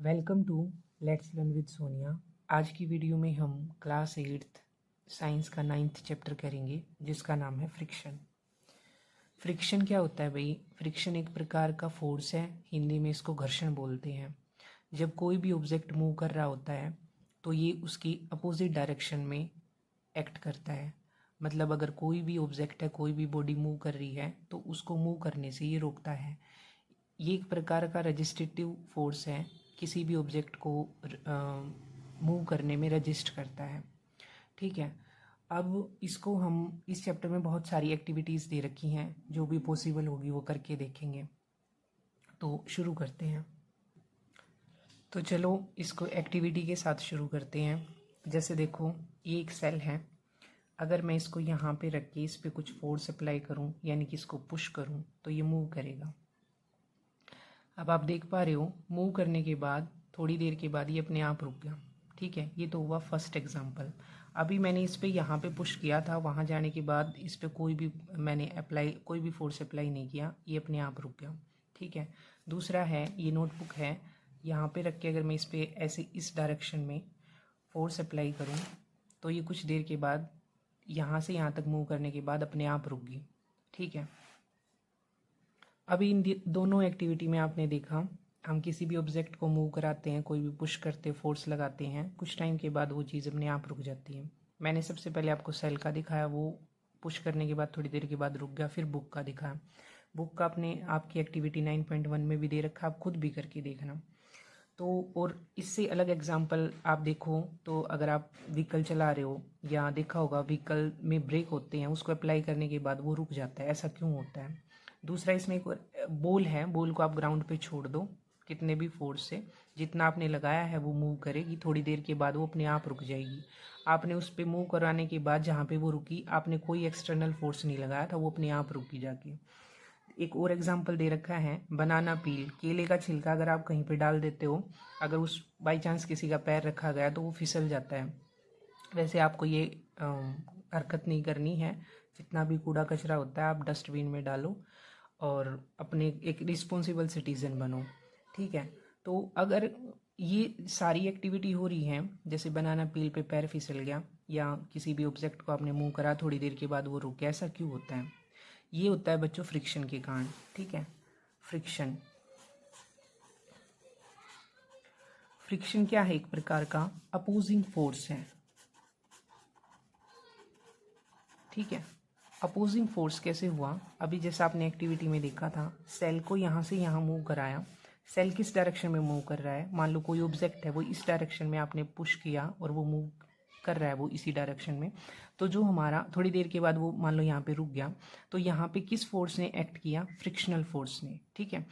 Welcome to let's learn with Sonia. आज की video में हम क्लास 8th साइंस का 9th चैप्टर करेंगे जिसका नाम है फ्रिक्शन। फ्रिक्शन क्या होता है भाई? फ्रिक्शन एक प्रकार का फोर्स है, हिंदी में इसको घर्षण बोलते हैं। जब कोई भी ऑब्जेक्ट मूव कर रहा होता है तो ये उसकी अपोजिट डायरेक्शन में एक्ट करता है। मतलब अगर कोई भी ऑब्जेक्ट है, कोई भी बॉडी मूव कर रही है तो उसको मूव करने से ये रोकता है। ये एक प्रकार का रजिस्ट्रेटिव फोर्स है, किसी भी ऑब्जेक्ट को मूव करने में रजिस्ट करता है। ठीक है, अब इसको हम इस चैप्टर में बहुत सारी एक्टिविटीज़ दे रखी हैं, जो भी पॉसिबल होगी वो करके देखेंगे। तो शुरू करते हैं। तो चलो इसको एक्टिविटी के साथ शुरू करते हैं। जैसे देखो, ये एक सेल है। अगर मैं इसको यहाँ पे रख के इस पर कुछ फोर्स अप्लाई करूँ, यानी कि इसको पुश करूँ, तो ये मूव करेगा। अब आप देख पा रहे हो, मूव करने के बाद थोड़ी देर के बाद ये अपने आप रुक गया। ठीक है, ये तो हुआ फर्स्ट एग्जांपल। अभी मैंने इस पर यहाँ पे पुश किया था, वहाँ जाने के बाद इस पर कोई भी फोर्स अप्लाई नहीं किया, ये अपने आप रुक गया। ठीक है, दूसरा है, ये नोटबुक है, यहाँ पे रख के अगर मैं इस पर ऐसे इस डायरेक्शन में फोर्स अप्लाई करूँ तो ये कुछ देर के बाद यहाँ से यहाँ तक मूव करने के बाद अपने आप रुक गई। ठीक है, अभी इन दोनों एक्टिविटी में आपने देखा, हम किसी भी ऑब्जेक्ट को मूव कराते हैं, कोई भी पुश करते फोर्स लगाते हैं, कुछ टाइम के बाद वो चीज़ अपने आप रुक जाती है। मैंने सबसे पहले आपको सेल का दिखाया, वो पुश करने के बाद थोड़ी देर के बाद रुक गया। फिर बुक का दिखाया। बुक का अपने आपकी एक्टिविटी 9.1 में भी दे रखा, आप खुद भी करके देखना। तो और इससे अलग एग्जांपल आप देखो तो अगर आप व्हीकल चला रहे हो या देखा होगा व्हीकल में ब्रेक होते हैं, उसको अप्लाई करने के बाद वो रुक जाता है, ऐसा क्यों होता है? दूसरा, इसमें एक बॉल है, बॉल को आप ग्राउंड पे छोड़ दो, कितने भी फोर्स से, जितना आपने लगाया है वो मूव करेगी, थोड़ी देर के बाद वो अपने आप रुक जाएगी। आपने उस पर मूव कराने के बाद जहाँ पे वो रुकी, आपने कोई एक्सटर्नल फोर्स नहीं लगाया था, वो अपने आप रुकी जाके। एक और एग्जांपल दे रखा है, बनाना पील, केले का छिलका अगर आप कहीं पे डाल देते हो, अगर उस बाई चांस किसी का पैर रखा गया तो वो फिसल जाता है। वैसे आपको ये हरकत नहीं करनी है। जितना भी कूड़ा कचरा होता है आप डस्टबिन में डालो और अपने एक रिस्पॉन्सिबल सिटीज़न बनो। ठीक है, तो अगर ये सारी एक्टिविटी हो रही है, जैसे बनाना पील पे पैर फिसल गया या किसी भी ऑब्जेक्ट को आपने मूव करा, थोड़ी देर के बाद वो रुक गया, ऐसा क्यों होता है? ये होता है बच्चों फ्रिक्शन के कारण। ठीक है, फ्रिक्शन फ्रिक्शन क्या है? एक प्रकार का अपोजिंग फोर्स है। ठीक है, अपोजिंग फोर्स कैसे हुआ? अभी जैसा आपने एक्टिविटी में देखा था, सेल को यहाँ से यहाँ मूव कराया। सेल किस डायरेक्शन में मूव कर रहा है? मान लो कोई ऑब्जेक्ट है, वो इस डायरेक्शन में आपने पुश किया और वो मूव कर रहा है वो इसी डायरेक्शन में। तो जो हमारा थोड़ी देर के बाद वो मान लो यहाँ पे रुक गया, तो यहाँ पे किस फोर्स ने एक्ट किया? फ्रिक्शनल फोर्स ने। ठीक है,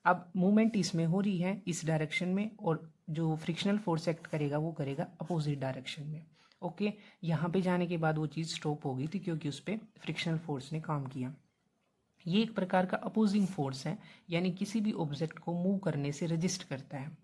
अब मूवमेंट इसमें हो रही है इस डायरेक्शन में, और जो फ्रिक्शनल फोर्स एक्ट करेगा वो करेगा अपोजिट डायरेक्शन में। ओके, यहाँ पे जाने के बाद वो चीज़ स्टॉप हो गई थी क्योंकि उस पर फ्रिक्शनल फोर्स ने काम किया। ये एक प्रकार का अपोजिंग फोर्स है, यानी किसी भी ऑब्जेक्ट को मूव करने से रजिस्ट करता है।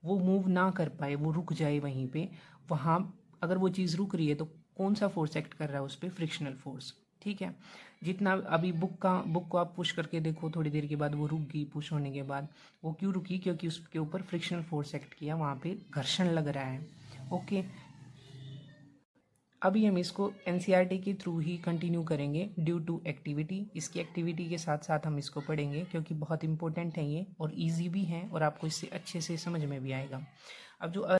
वो मूव ना कर पाए, वो रुक जाए वहीं पे, वहाँ अगर वो चीज़ रुक रही है तो कौन सा फोर्स एक्ट कर रहा है उस पर? Frictional force. ठीक है, जितना अभी बुक को आप पुश करके देखो, थोड़ी देर के बाद वो रुक गई। पुश होने के बाद वो क्यों रुकी? क्योंकि उसके ऊपर फ्रिक्शनल फोर्स एक्ट किया, वहाँ पे घर्षण लग रहा है। ओके, अभी हम इसको एनसीईआरटी के थ्रू ही कंटिन्यू करेंगे ड्यू टू एक्टिविटी। इसकी एक्टिविटी के साथ साथ हम इसको पढ़ेंगे क्योंकि बहुत इंपॉर्टेंट है ये, और इजी भी है और आपको इससे अच्छे से समझ में भी आएगा। अब जो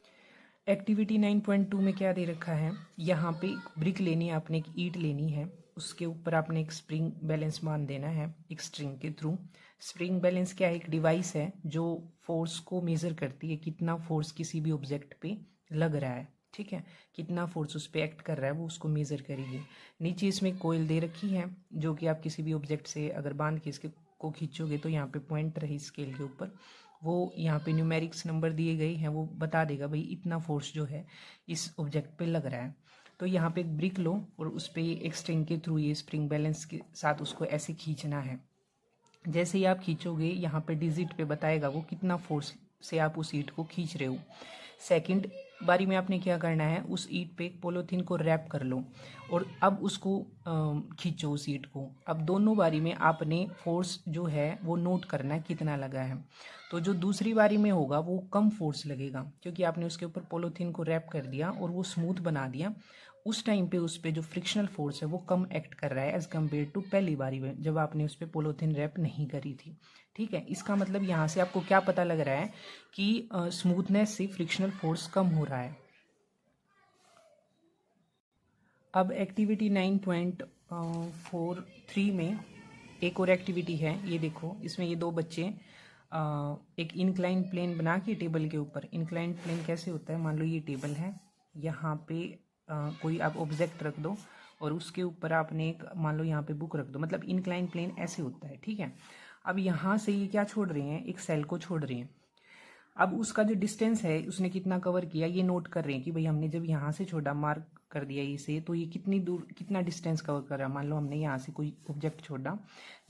एक्टिविटी 9.2 में क्या दे रखा है, यहाँ पे एक ब्रिक लेनी है आपने, एक ईंट लेनी है, उसके ऊपर आपने एक स्प्रिंग बैलेंस मान देना है एक स्ट्रिंग के थ्रू। स्प्रिंग बैलेंस क्या है? एक डिवाइस है जो फोर्स को मेज़र करती है, कितना फोर्स किसी भी ऑब्जेक्ट पे लग रहा है। ठीक है, कितना फोर्स उस पर एक्ट कर रहा है वो उसको मेज़र करेगी। नीचे इसमें कोयल दे रखी है, जो कि आप किसी भी ऑब्जेक्ट से अगर बांध के इसके को खींचोगे तो यहाँ पे पॉइंट रही स्केल के ऊपर, वो यहाँ पे न्यूमेरिक्स नंबर दिए गए हैं, वो बता देगा भाई इतना फोर्स जो है इस ऑब्जेक्ट पे लग रहा है। तो यहाँ पे एक ब्रिक लो और उस पर एक स्ट्रिंग के थ्रू ये स्प्रिंग बैलेंस के साथ उसको ऐसे खींचना है। जैसे ही आप खींचोगे, यहाँ पे डिजिट पे बताएगा वो कितना फोर्स से आप उस ईंट को खींच रहे हो। सेकंड बारी में आपने क्या करना है, उस ईंट पे पॉलीथीन को रैप कर लो और अब उसको खींचो उस ईंट को। अब दोनों बारी में आपने फोर्स जो है वो नोट करना है कितना लगा है। तो जो दूसरी बारी में होगा वो कम फोर्स लगेगा, क्योंकि आपने उसके ऊपर पॉलीथीन को रैप कर दिया और वो स्मूथ बना दिया। उस टाइम पे उस पर जो फ्रिक्शनल फोर्स है वो कम एक्ट कर रहा है एज़ कम्पेयर टू पहली बारी में जब आपने उस पर पॉलीथीन रैप नहीं करी थी। ठीक है, इसका मतलब यहाँ से आपको क्या पता लग रहा है कि स्मूथनेस से फ्रिक्शनल फोर्स कम हो रहा है। अब एक्टिविटी 9.43 में एक और एक्टिविटी है, ये देखो। इसमें ये दो बच्चे एक इंक्लाइन प्लेन बना के टेबल के ऊपर, इंक्लाइन प्लेन कैसे होता है, मान लो ये टेबल है, यहाँ पे कोई आप ऑब्जेक्ट रख दो और उसके ऊपर आपने एक मान लो यहाँ पे बुक रख दो, मतलब इंक्लाइन प्लेन ऐसे होता है। ठीक है, अब यहाँ से ये क्या छोड़ रहे हैं, एक सेल को छोड़ रहे हैं। अब उसका जो डिस्टेंस है उसने कितना कवर किया ये नोट कर रहे हैं कि भाई हमने जब यहाँ से छोड़ा, मार्क कर दिया इसे, तो ये कितनी दूर कितना डिस्टेंस कवर कर रहा है। मान लो हमने यहाँ से कोई ऑब्जेक्ट छोड़ा,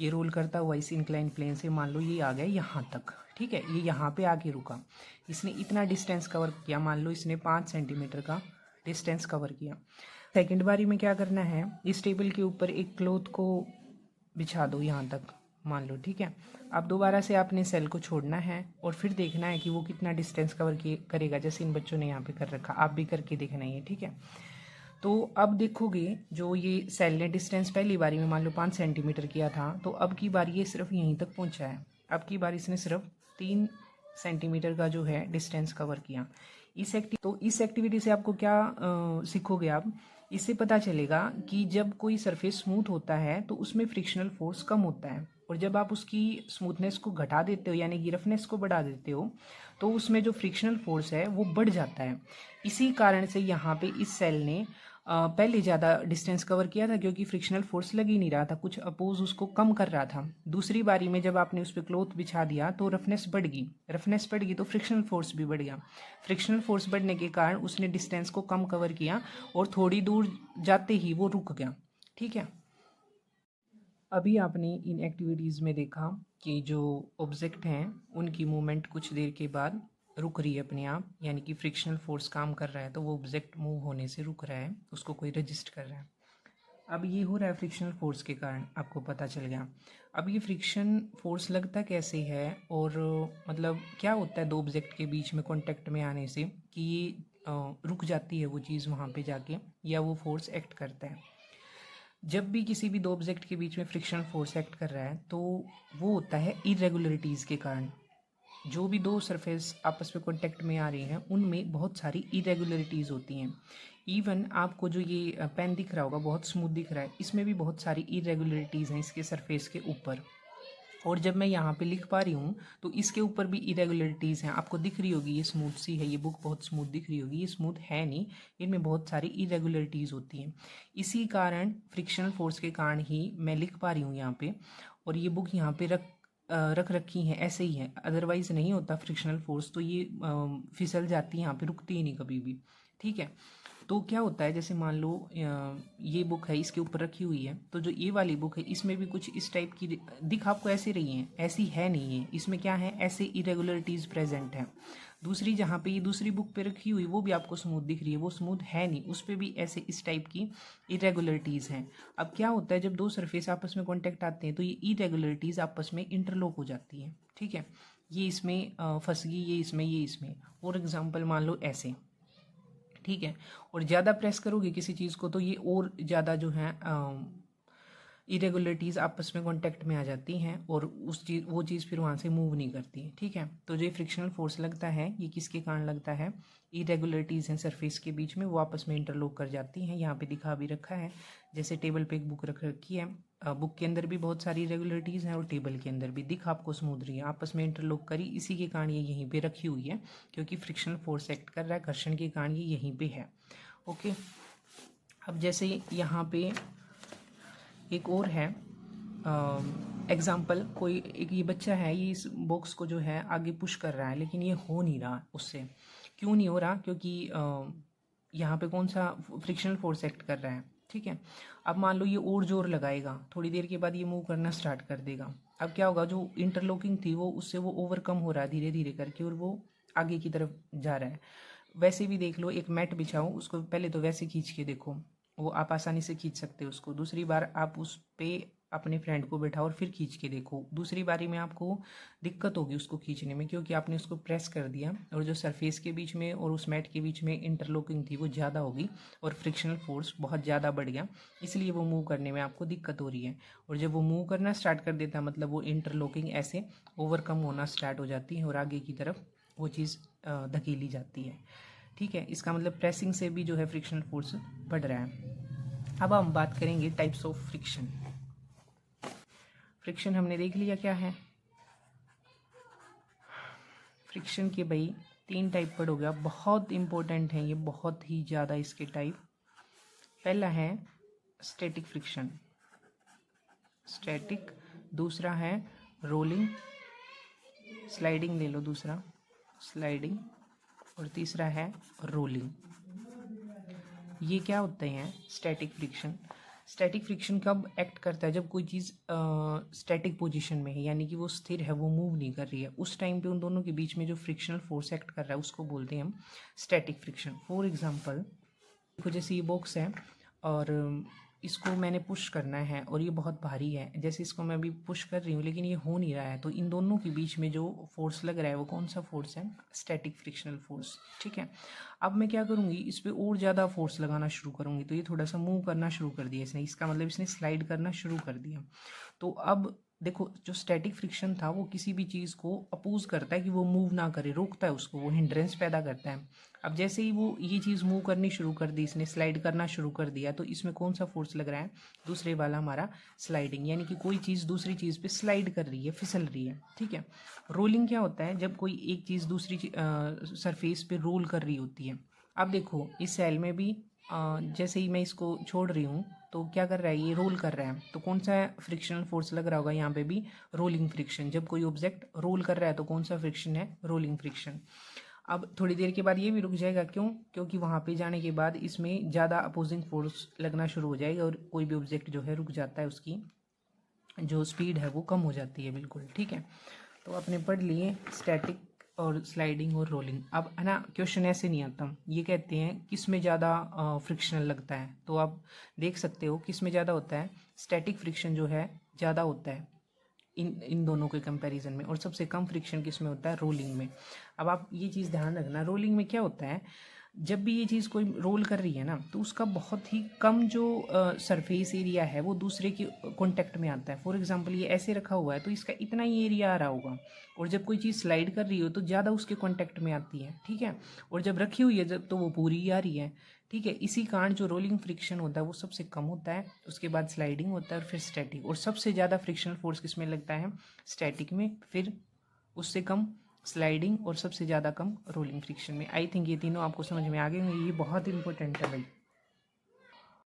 ये रोल करता हुआ इस इंक्लाइन प्लेन से मान लो ये आ गया यहाँ तक। ठीक है, ये यहाँ पे आके रुका, इसने इतना डिस्टेंस कवर किया, मान लो इसने 5 सेंटीमीटर का डिस्टेंस कवर किया। सेकेंड बारी में क्या करना है, इस टेबल के ऊपर एक क्लॉथ को बिछा दो यहाँ तक मान लो। ठीक है, अब दोबारा से आपने सेल को छोड़ना है और फिर देखना है कि वो कितना डिस्टेंस कवर करेगा, जैसे इन बच्चों ने यहाँ पे कर रखा, आप भी करके देखना है। ठीक है, तो अब देखोगे जो ये सेल ने डिस्टेंस पहली बारी में मान लो 5 सेंटीमीटर किया था, तो अब की बार ये सिर्फ यहीं तक पहुँचा है। अब की बार इसने सिर्फ 3 सेंटीमीटर का जो है डिस्टेंस कवर किया। इस एक्टिविटी से आपको क्या सीखोगे आप, इससे पता चलेगा कि जब कोई सरफेस स्मूथ होता है तो उसमें फ्रिक्शनल फोर्स कम होता है, और जब आप उसकी स्मूथनेस को घटा देते हो यानी कि रफनेस को बढ़ा देते हो तो उसमें जो फ्रिक्शनल फोर्स है वो बढ़ जाता है। इसी कारण से यहाँ पे इस सेल ने पहले ज़्यादा डिस्टेंस कवर किया था, क्योंकि फ्रिक्शनल फोर्स लग ही नहीं रहा था, कुछ अपोज उसको कम कर रहा था। दूसरी बारी में जब आपने उस पर क्लॉथ बिछा दिया तो रफनेस बढ़ गई तो फ्रिक्शनल फोर्स भी बढ़ गया। फ्रिक्शनल फोर्स बढ़ने के कारण उसने डिस्टेंस को कम कवर किया और थोड़ी दूर जाते ही वो रुक गया। ठीक है, अभी आपने इन एक्टिविटीज़ में देखा कि जो ऑब्जेक्ट हैं उनकी मूवमेंट कुछ देर के बाद रुक रही है अपने आप, यानी कि फ्रिक्शनल फोर्स काम कर रहा है, तो वो ऑब्जेक्ट मूव होने से रुक रहा है, उसको कोई रजिस्ट कर रहा है। अब ये हो रहा है फ्रिक्शनल फोर्स के कारण, आपको पता चल गया। अब ये फ्रिक्शन फोर्स लगता कैसे है और मतलब क्या होता है दो ऑब्जेक्ट के बीच में कांटेक्ट में आने से कि ये रुक जाती है वो चीज़ वहाँ पे जाके, या वो फोर्स एक्ट करता है। जब भी किसी भी दो ऑब्जेक्ट के बीच में फ्रिक्शनल फोर्स एक्ट कर रहा है तो वो होता है इरेगुलरिटीज़ के कारण। जो भी दो सरफेस आपस में कांटेक्ट में आ रही हैं उनमें बहुत सारी इरेगुलरिटीज़ होती हैं। इवन आपको जो ये पेन दिख रहा होगा बहुत स्मूथ दिख रहा है, इसमें भी बहुत सारी इरेगुलरिटीज़ हैं इसके सरफेस के ऊपर। और जब मैं यहाँ पे लिख पा रही हूँ तो इसके ऊपर भी इरेगुलरिटीज़ हैं, आपको दिख रही होगी ये स्मूथ सी है, ये बुक बहुत स्मूथ दिख रही होगी, ये स्मूथ है नहीं, इनमें बहुत सारी इरेगुलरिटीज़ होती हैं। इसी कारण फ्रिक्शनल फोर्स के कारण ही मैं लिख पा रही हूँ यहाँ पे, और ये बुक यहाँ पे रख रखी हैं ऐसे ही है, अदरवाइज़ नहीं होता फ्रिक्शनल फोर्स तो ये फिसल जाती है यहाँ पे, रुकती ही नहीं कभी भी। ठीक है, तो क्या होता है जैसे मान लो ये बुक है इसके ऊपर रखी हुई है, तो जो ये वाली बुक है इसमें भी कुछ इस टाइप की दिख आपको ऐसे रही हैं, ऐसी है नहीं है, इसमें क्या है ऐसे इरेगुलरिटीज़ प्रेजेंट हैं। दूसरी जहाँ पे ये दूसरी बुक पे रखी हुई वो भी आपको स्मूथ दिख रही है, वो स्मूथ है नहीं, उस पर भी ऐसे इस टाइप की इरेगुलरिटीज़ हैं। अब क्या होता है जब दो सरफेस आपस में कॉन्टेक्ट आते हैं तो ये इरेगुलरिटीज़ आपस में इंटरलॉक हो जाती है। ठीक है, ये इसमें फंस गई, ये इसमें फॉर एग्जाम्पल मान लो ऐसे। ठीक है, और ज़्यादा प्रेस करोगे किसी चीज़ को तो ये और ज़्यादा जो है इरेगुलरिटीज़ आपस में कांटेक्ट में आ जाती हैं और वो चीज़ फिर वहाँ से मूव नहीं करती। ठीक है, तो जो फ्रिक्शनल फोर्स लगता है ये किसके कारण लगता है, इरेगुलरिटीज़ हैं सरफेस के बीच में, वो आपस में इंटरलॉक कर जाती हैं। यहाँ पे दिखा भी रखा है, जैसे टेबल पे एक बुक रख रखी है, बुक के अंदर भी बहुत सारी इरेगुलरिटीज़ हैं और टेबल के अंदर भी दिख आपको स्मूथ रही है, आपस में इंटरलॉक करी, इसी के कारण ये यहीं पे रखी हुई है, क्योंकि फ्रिक्शनल फोर्स एक्ट कर रहा है, घर्षण के कारण ये यहीं पे है। ओके, अब जैसे यहाँ पे एक और है एग्ज़ाम्पल, कोई एक ये बच्चा है, ये इस बॉक्स को जो है आगे पुश कर रहा है, लेकिन ये हो नहीं रहा उससे। क्यों नहीं हो रहा, क्योंकि यहाँ पे कौन सा फ्रिक्शनल फोर्स एक्ट कर रहा है। ठीक है, अब मान लो ये और जोर लगाएगा, थोड़ी देर के बाद ये मूव करना स्टार्ट कर देगा। अब क्या होगा, जो इंटरलॉकिंग थी वो उससे वो ओवरकम हो रहा है धीरे धीरे करके और वो आगे की तरफ जा रहा है। वैसे भी देख लो, एक मैट बिछाओ, उसको पहले तो वैसे खींच के देखो, वो आप आसानी से खींच सकते हो उसको। दूसरी बार आप उस पे अपने फ्रेंड को बैठाओ और फिर खींच के देखो, दूसरी बारी में आपको दिक्कत होगी उसको खींचने में, क्योंकि आपने उसको प्रेस कर दिया और जो सरफेस के बीच में और उस मैट के बीच में इंटरलॉकिंग थी वो ज़्यादा होगी और फ्रिक्शनल फोर्स बहुत ज़्यादा बढ़ गया, इसलिए वो मूव करने में आपको दिक्कत हो रही है। और जब वो मूव करना स्टार्ट कर देता है मतलब वो इंटरलॉकिंग ऐसे ओवरकम होना स्टार्ट हो जाती है और आगे की तरफ वो चीज़ धकेली जाती है। ठीक है, इसका मतलब प्रेसिंग से भी जो है फ्रिक्शनल फोर्स बढ़ रहा है। अब हम बात करेंगे टाइप्स ऑफ फ्रिक्शन। फ्रिक्शन हमने देख लिया क्या है। फ्रिक्शन के भाई 3 टाइप पढ़ोगे आप, बहुत इंपॉर्टेंट है ये, बहुत ही ज़्यादा इसके टाइप। पहला है स्टैटिक फ्रिक्शन, स्टैटिक। दूसरा है रोलिंग, स्लाइडिंग ले लो दूसरा, स्लाइडिंग। और तीसरा है रोलिंग। ये क्या होते हैं स्टैटिक फ्रिक्शन। स्टैटिक फ्रिक्शन कब एक्ट करता है, जब कोई चीज़ स्टैटिक पोजीशन में है, यानी कि वो स्थिर है, वो मूव नहीं कर रही है, उस टाइम पे उन दोनों के बीच में जो फ्रिक्शनल फोर्स एक्ट कर रहा है उसको बोलते हैं हम स्टैटिक फ्रिक्शन। फॉर एग्जांपल देखो, जैसे ये बॉक्स है और इसको मैंने पुश करना है और ये बहुत भारी है, जैसे इसको मैं अभी पुश कर रही हूँ लेकिन ये हो नहीं रहा है, तो इन दोनों के बीच में जो फोर्स लग रहा है वो कौन सा फोर्स है, स्टैटिक फ्रिक्शनल फोर्स। ठीक है, अब मैं क्या करूँगी, इस पर और ज़्यादा फोर्स लगाना शुरू करूँगी, तो ये थोड़ा सा मूव करना शुरू कर दिया इसने, इसका मतलब इसने स्लाइड करना शुरू कर दिया। तो अब देखो, जो स्टैटिक फ्रिक्शन था वो किसी भी चीज़ को अपोज करता है कि वो मूव ना करे, रोकता है उसको, वो हिंड्रेंस पैदा करता है। अब जैसे ही वो ये चीज़ मूव करनी शुरू कर दी, इसने स्लाइड करना शुरू कर दिया, तो इसमें कौन सा फोर्स लग रहा है, दूसरे वाला हमारा स्लाइडिंग, यानी कि कोई चीज़ दूसरी चीज़ पे स्लाइड कर रही है, फिसल रही है। ठीक है, रोलिंग क्या होता है, जब कोई एक चीज़ दूसरी सरफेस पे रोल कर रही होती है। अब देखो इस सेल में भी जैसे ही मैं इसको छोड़ रही हूँ तो क्या कर रहा है, ये रोल कर रहा है, तो कौन सा फ्रिक्शनल फोर्स लग रहा होगा यहाँ पे भी, रोलिंग फ्रिक्शन। जब कोई ऑब्जेक्ट रोल कर रहा है तो कौन सा फ्रिक्शन है, रोलिंग फ्रिक्शन। अब थोड़ी देर के बाद ये भी रुक जाएगा, क्यों, क्योंकि वहाँ पे जाने के बाद इसमें ज़्यादा अपोजिंग फोर्स लगना शुरू हो जाएगा और कोई भी ऑब्जेक्ट जो है रुक जाता है, उसकी जो स्पीड है वो कम हो जाती है बिल्कुल। ठीक है, तो आपने पढ़ लिए स्टैटिक और स्लाइडिंग और रोलिंग। अब है ना, क्वेश्चन ऐसे नहीं आता, ये कहते हैं किस में ज़्यादा फ्रिक्शनल लगता है, तो आप देख सकते हो किस में ज़्यादा होता है, स्टैटिक फ्रिक्शन जो है ज़्यादा होता है इन दोनों के कंपैरिजन में, और सबसे कम फ्रिक्शन किस में होता है, रोलिंग में। अब आप ये चीज़ ध्यान रखना, रोलिंग में क्या होता है, जब भी ये चीज़ कोई रोल कर रही है ना, तो उसका बहुत ही कम जो सरफेस एरिया है वो दूसरे के कांटेक्ट में आता है। फॉर एग्जांपल ये ऐसे रखा हुआ है तो इसका इतना ही एरिया आ रहा होगा, और जब कोई चीज़ स्लाइड कर रही हो तो ज़्यादा उसके कांटेक्ट में आती है। ठीक है, और जब रखी हुई है जब, तो वो पूरी ही आ रही है। ठीक है, इसी कारण जो रोलिंग फ्रिक्शन होता है वो सबसे कम होता है, उसके बाद स्लाइडिंग होता है और फिर स्टैटिक, और सबसे ज़्यादा फ्रिक्शनल फोर्स किस में लगता है, स्टैटिक में, फिर उससे कम स्लाइडिंग और सबसे ज़्यादा कम रोलिंग फ्रिक्शन में। आई थिंक ये तीनों आपको समझ में आ गए होंगे, ये बहुत इंपॉर्टेंट है भाई।